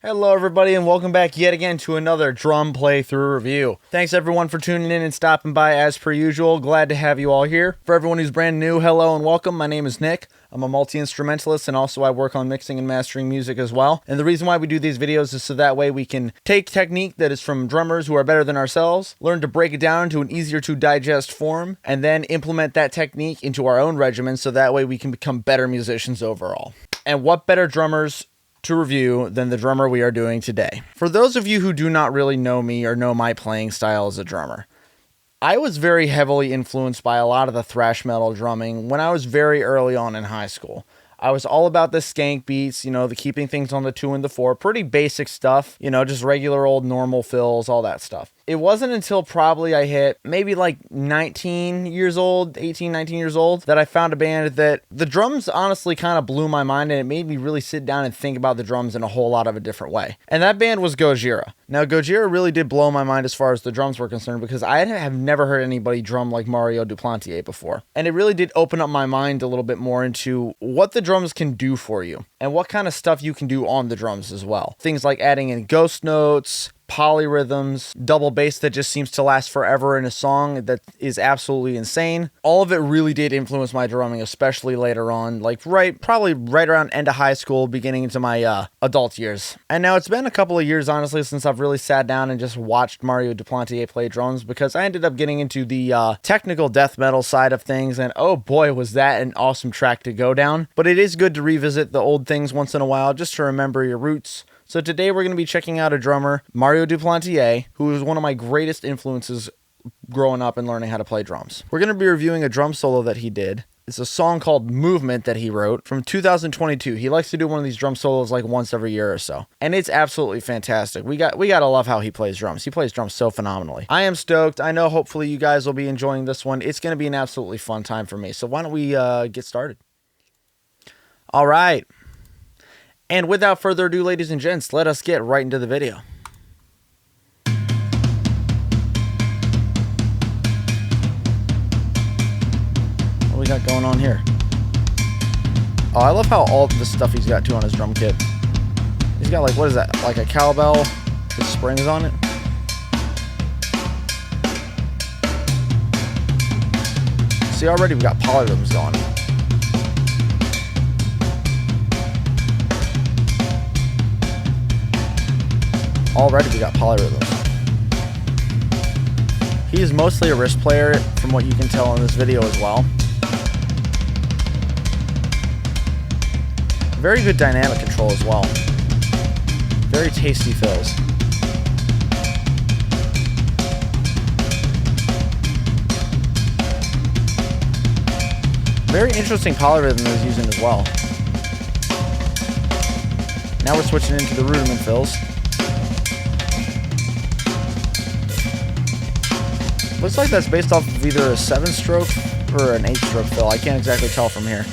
Hello everybody and welcome back yet again to another drum playthrough review. Thanks everyone for tuning in and stopping by as per usual. Glad to have you all here. For everyone who's brand new, hello and welcome. My name is Nick. I'm a multi-instrumentalist and also I work on mixing and mastering music as well. And the reason why we do these videos is so that way we can take technique that is from drummers who are better than ourselves, learn to break it down into an easier to digest form, and then implement that technique into our own regimen so that way we can become better musicians overall. And what better drummers to review than the drummer we are doing today. For those of you who do not really know me or know my playing style as a drummer, I was very heavily influenced by a lot of the thrash metal drumming when I was very early on in high school. I was all about the skank beats, the keeping things on the 2 and the 4, pretty basic stuff, just regular old normal fills, all that stuff. It wasn't until probably I hit maybe like 18, 19 years old, that I found a band that the drums honestly kind of blew my mind and it made me really sit down and think about the drums in a whole lot of a different way. And that band was Gojira. Now, Gojira really did blow my mind as far as the drums were concerned because I have never heard anybody drum like Mario Duplantier before. And it really did open up my mind a little bit more into what the drums can do for you and what kind of stuff you can do on the drums as well. Things like adding in ghost notes, polyrhythms, double bass that just seems to last forever in a song that is absolutely insane. All of it really did influence my drumming, especially later on, probably right around end of high school, beginning into my adult years. And now it's been a couple of years, honestly, since I've really sat down and just watched Mario Duplantier play drums because I ended up getting into the technical death metal side of things, and oh boy, was that an awesome track to go down. But it is good to revisit the old things once in a while just to remember your roots. So today we're going to be checking out a drummer, Mario Duplantier, who was one of my greatest influences growing up and learning how to play drums. We're going to be reviewing a drum solo that he did. It's a song called Movement that he wrote from 2022. He likes to do one of these drum solos like once every year or so. And it's absolutely fantastic. We got to love how he plays drums. He plays drums so phenomenally. I am stoked. I know hopefully you guys will be enjoying this one. It's going to be an absolutely fun time for me. So why don't we get started? All right. And without further ado, ladies and gents, let us get right into the video. What we got going on here? Oh, I love how all the stuff he's got too on his drum kit. He's got what is that? Like a cowbell with springs on it? See, already we got polyrhythms going. Already we got polyrhythms. He is mostly a wrist player from what you can tell in this video as well. Very good dynamic control as well. Very tasty fills. Very interesting polyrhythm that he's using as well. Now we're switching into the rudiment fills. Looks like that's based off of either a 7-stroke or an 8-stroke fill. I can't exactly tell from here.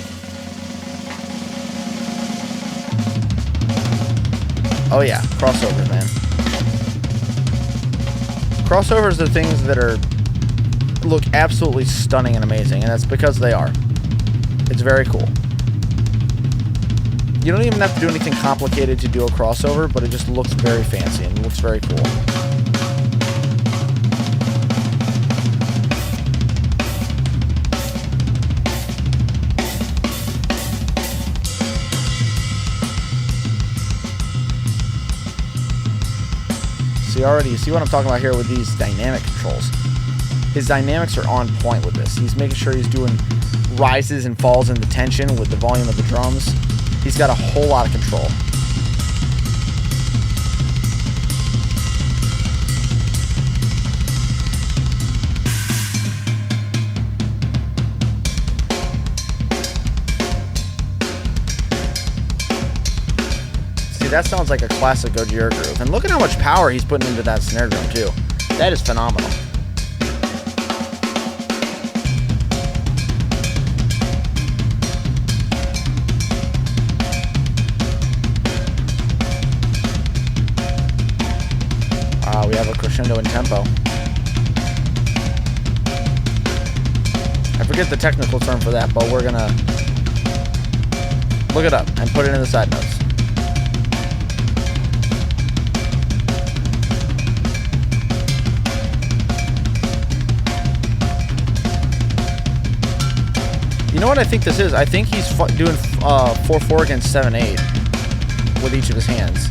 Oh yeah, crossovers, man. Crossovers are things that look absolutely stunning and amazing, and that's because they are. It's very cool. You don't even have to do anything complicated to do a crossover, but it just looks very fancy and looks very cool. You see what I'm talking about here with these dynamic controls. His dynamics are on point with this. He's making sure he's doing rises and falls in the tension with the volume of the drums. He's got a whole lot of control. That sounds like a classic Gojira groove. And look at how much power he's putting into that snare drum, too. That is phenomenal. We have a crescendo in tempo. I forget the technical term for that, but we're going to look it up and put it in the side notes. know what I think this is? I think he's doing 4/4 against 7/8 with each of his hands.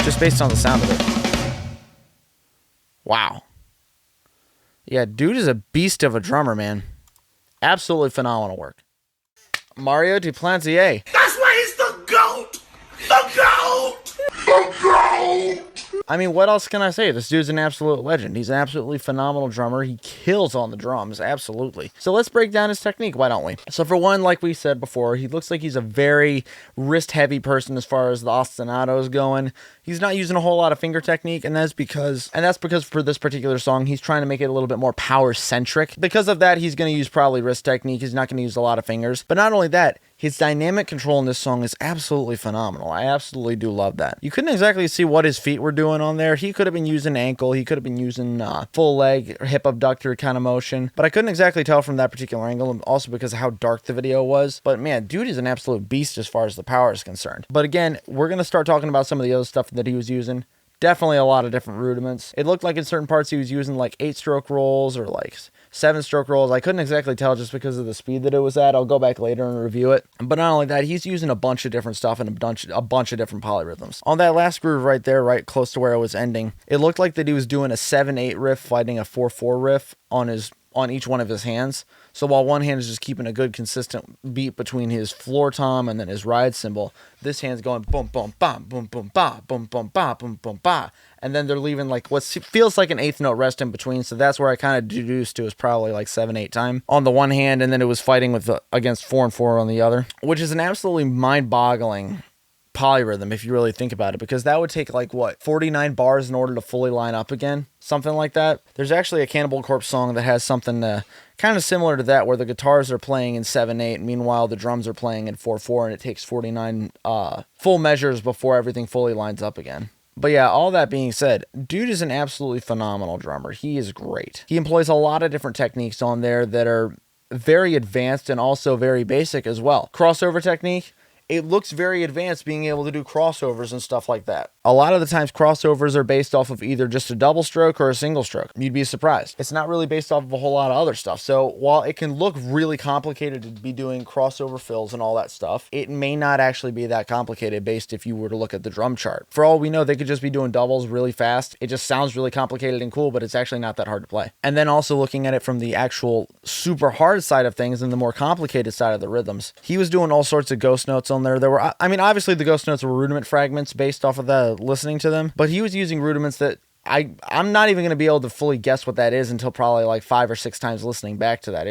Just based on the sound of it. Wow. Yeah, dude is a beast of a drummer, man. Absolutely phenomenal work. Mario Duplantier. That's why he's the GOAT! The GOAT! The GOAT! I mean, what else can I say? This dude's an absolute legend. He's an absolutely phenomenal drummer. He kills on the drums, absolutely. So let's break down his technique, why don't we? So for one, like we said before, he looks like he's a very wrist-heavy person as far as the ostinato is going. He's not using a whole lot of finger technique, and that's because for this particular song, he's trying to make it a little bit more power-centric. Because of that, he's going to use probably wrist technique. He's not going to use a lot of fingers. But not only that, his dynamic control in this song is absolutely phenomenal. I absolutely do love that. You couldn't exactly see what his feet were doing on there. He could have been using ankle. He could have been using full leg, hip abductor kind of motion. But I couldn't exactly tell from that particular angle, also because of how dark the video was. But man, dude is an absolute beast as far as the power is concerned. But again, we're going to start talking about some of the other stuff that he was using. Definitely a lot of different rudiments. It looked like in certain parts he was using like 8-stroke rolls or like 7-stroke rolls. I couldn't exactly tell just because of the speed that it was at. I'll go back later and review it. But not only that, he's using a bunch of different stuff and a bunch of different polyrhythms. On that last groove right there, right close to where it was ending, it looked like that he was doing a 7/8 riff fighting a 4/4 riff on each one of his hands. So while one hand is just keeping a good consistent beat between his floor tom and then his ride cymbal, this hand's going boom, boom, ba, boom, boom, ba, boom, boom, ba, boom, boom, ba. And then they're leaving like what feels like an eighth note rest in between. So that's where I kind of deduced to was probably like 7/8 time on the one hand. And then it was fighting with against 4/4 on the other, which is an absolutely mind-boggling polyrhythm if you really think about it, because that would take like what 49 bars in order to fully line up again, something like that. There's actually a Cannibal Corpse song that has something kind of similar to that, where the guitars are playing in 7/8, meanwhile the drums are playing in 4/4, and it takes 49 full measures before everything fully lines up again. But yeah, all that being said, dude is an absolutely phenomenal drummer. He is great. He employs a lot of different techniques on there that are very advanced and also very basic as well. Crossover technique, it looks very advanced, being able to do crossovers and stuff like that. A lot of the times crossovers are based off of either just a double stroke or a single stroke. You'd be surprised. It's not really based off of a whole lot of other stuff. So while it can look really complicated to be doing crossover fills and all that stuff, it may not actually be that complicated based if you were to look at the drum chart. For all we know, they could just be doing doubles really fast. It just sounds really complicated and cool, but it's actually not that hard to play. And then also looking at it from the actual super hard side of things and the more complicated side of the rhythms, he was doing all sorts of ghost notes on there. There were, I mean, obviously the ghost notes were rudiment fragments based off of the listening to them, but he was using rudiments that I'm not even going to be able to fully guess what that is until probably like 5 or 6 times listening back to that.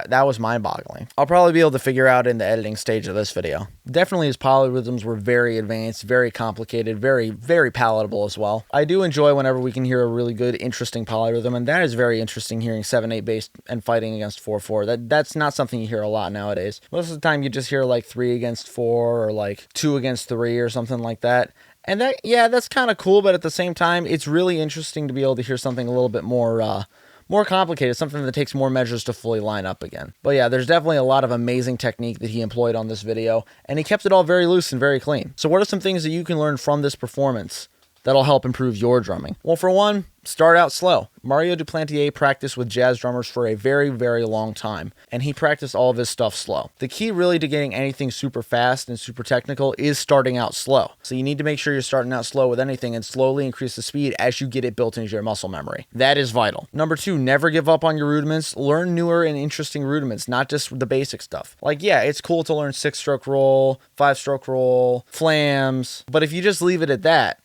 That was mind-boggling. I'll probably be able to figure out in the editing stage of this video. Definitely his polyrhythms were very advanced, very complicated, very, very palatable as well. I do enjoy whenever we can hear a really good, interesting polyrhythm, and that is very interesting hearing 7/8 bass and fighting against 4/4. That's not something you hear a lot nowadays. Most of the time you just hear like 3 against 4 or like 2 against 3 or something like that. And that, yeah, that's kind of cool, but at the same time, it's really interesting to be able to hear something a little bit more complicated, something that takes more measures to fully line up again. But yeah, there's definitely a lot of amazing technique that he employed on this video, and he kept it all very loose and very clean. So what are some things that you can learn from this performance that'll help improve your drumming? Well, for one, start out slow. Mario Duplantier practiced with jazz drummers for a very, very long time, and he practiced all of his stuff slow. The key really to getting anything super fast and super technical is starting out slow. So you need to make sure you're starting out slow with anything and slowly increase the speed as you get it built into your muscle memory. That is vital. Number 2, never give up on your rudiments. Learn newer and interesting rudiments, not just the basic stuff. Like, yeah, it's cool to learn 6-stroke roll, 5-stroke roll, flams, but if you just leave it at that,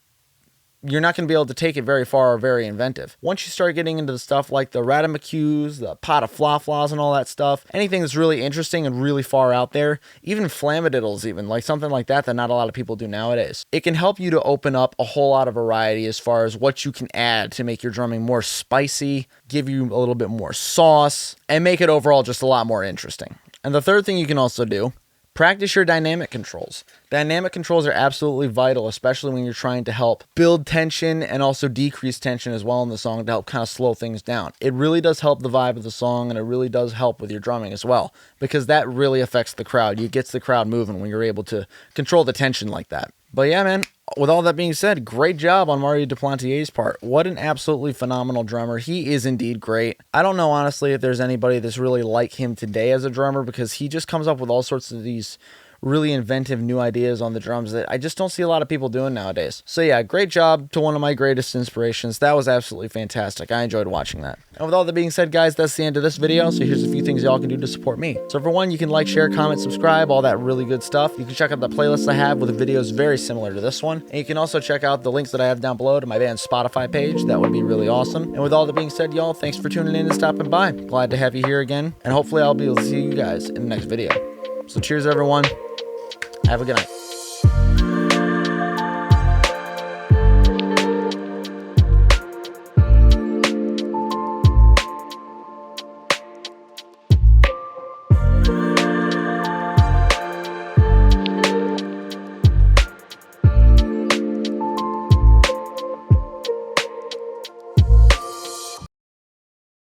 you're not going to be able to take it very far or very inventive. Once you start getting into the stuff like the Radamakus, the pot of fla-flas and all that stuff, anything that's really interesting and really far out there, even flamadiddles even, like something like that not a lot of people do nowadays, it can help you to open up a whole lot of variety as far as what you can add to make your drumming more spicy, give you a little bit more sauce, and make it overall just a lot more interesting. And the third thing you can also do, practice your dynamic controls. Dynamic controls are absolutely vital, especially when you're trying to help build tension and also decrease tension as well in the song to help kind of slow things down. It really does help the vibe of the song, and it really does help with your drumming as well, because that really affects the crowd. It gets the crowd moving when you're able to control the tension like that. But yeah, man, with all that being said, great job on Mario Duplantier's part. What an absolutely phenomenal drummer. He is indeed great. I don't know, honestly, if there's anybody that's really like him today as a drummer, because he just comes up with all sorts of these really inventive new ideas on the drums that I just don't see a lot of people doing nowadays. So yeah, great job to one of my greatest inspirations. That was absolutely fantastic. I enjoyed watching that. And with all that being said, guys, that's the end of this video. So here's a few things y'all can do to support me. So for one, you can like, share, comment, subscribe, all that really good stuff. You can check out the playlist I have with videos very similar to this one. And you can also check out the links that I have down below to my band's Spotify page. That would be really awesome. And with all that being said, y'all, thanks for tuning in and stopping by. Glad to have you here again. And hopefully I'll be able to see you guys in the next video. So cheers, everyone. Have a good night.